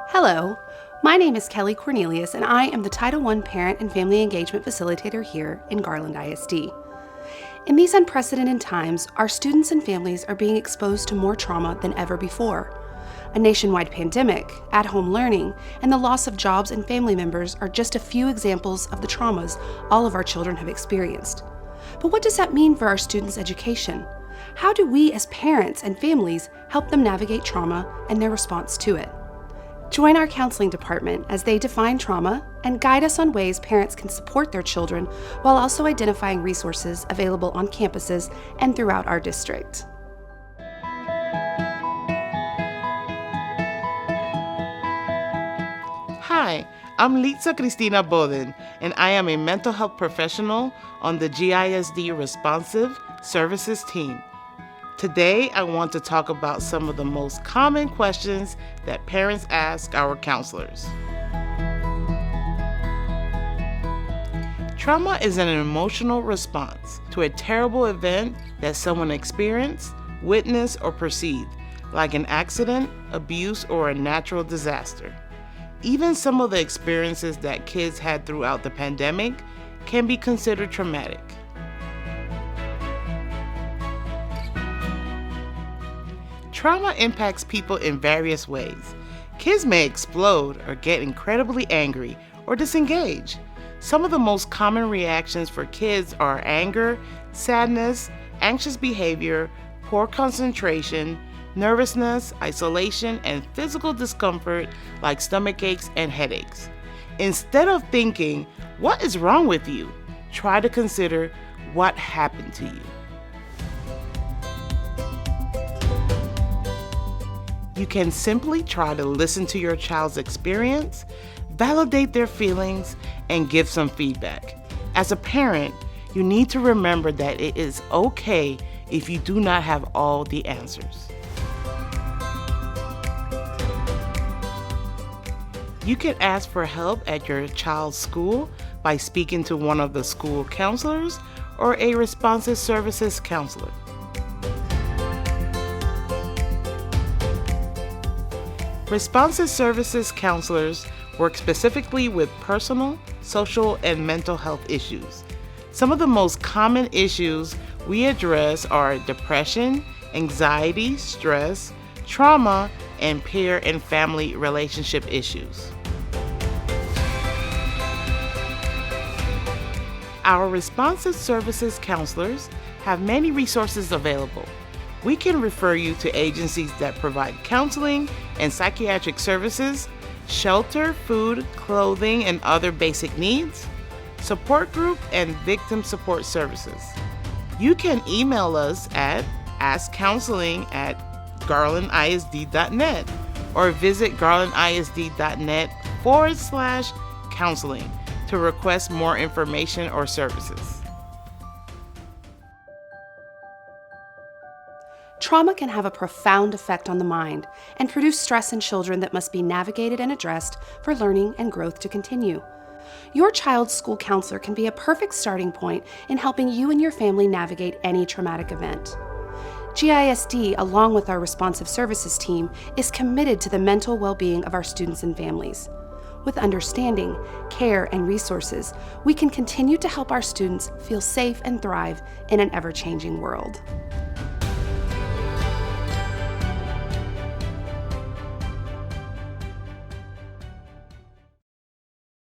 Hello, my name is Kelly Cornelius, and I am the Title I Parent and Family Engagement Facilitator here in Garland ISD. In these unprecedented times, our students and families are being exposed to more trauma than ever before. A nationwide pandemic, at-home learning, and the loss of jobs and family members are just a few examples of the traumas all of our children have experienced. But what does that mean for our students' education? How do we as parents and families help them navigate trauma and their response to it? Join our counseling department as they define trauma and guide us on ways parents can support their children while also identifying resources available on campuses and throughout our district. Hi, I'm Litza Cristina Boden, and I am a mental health professional on the GISD Responsive Services team. Today, I want to talk about some of the most common questions that parents ask our counselors. Trauma is an emotional response to a terrible event that someone experienced, witnessed, or perceived, like an accident, abuse, or a natural disaster. Even some of the experiences that kids had throughout the pandemic can be considered traumatic. Trauma impacts people in various ways. Kids may explode or get incredibly angry or disengage. Some of the most common reactions for kids are anger, sadness, anxious behavior, poor concentration, nervousness, isolation, and physical discomfort like stomach aches and headaches. Instead of thinking, "What is wrong with you?" try to consider what happened to you. You can simply try to listen to your child's experience, validate their feelings, and give some feedback. As a parent, you need to remember that it is okay if you do not have all the answers. You can ask for help at your child's school by speaking to one of the school counselors or a responsive services counselor. Responsive services counselors work specifically with personal, social, and mental health issues. Some of the most common issues we address are depression, anxiety, stress, trauma, and peer and family relationship issues. Our responsive services counselors have many resources available. We can refer you to agencies that provide counseling and psychiatric services, shelter, food, clothing, and other basic needs, support group, and victim support services. You can email us at AskCounseling@garlandisd.net or visit garlandisd.net/counseling to request more information or services. Trauma can have a profound effect on the mind and produce stress in children that must be navigated and addressed for learning and growth to continue. Your child's school counselor can be a perfect starting point in helping you and your family navigate any traumatic event. GISD, along with our responsive services team, is committed to the mental well-being of our students and families. With understanding, care, and resources, we can continue to help our students feel safe and thrive in an ever-changing world.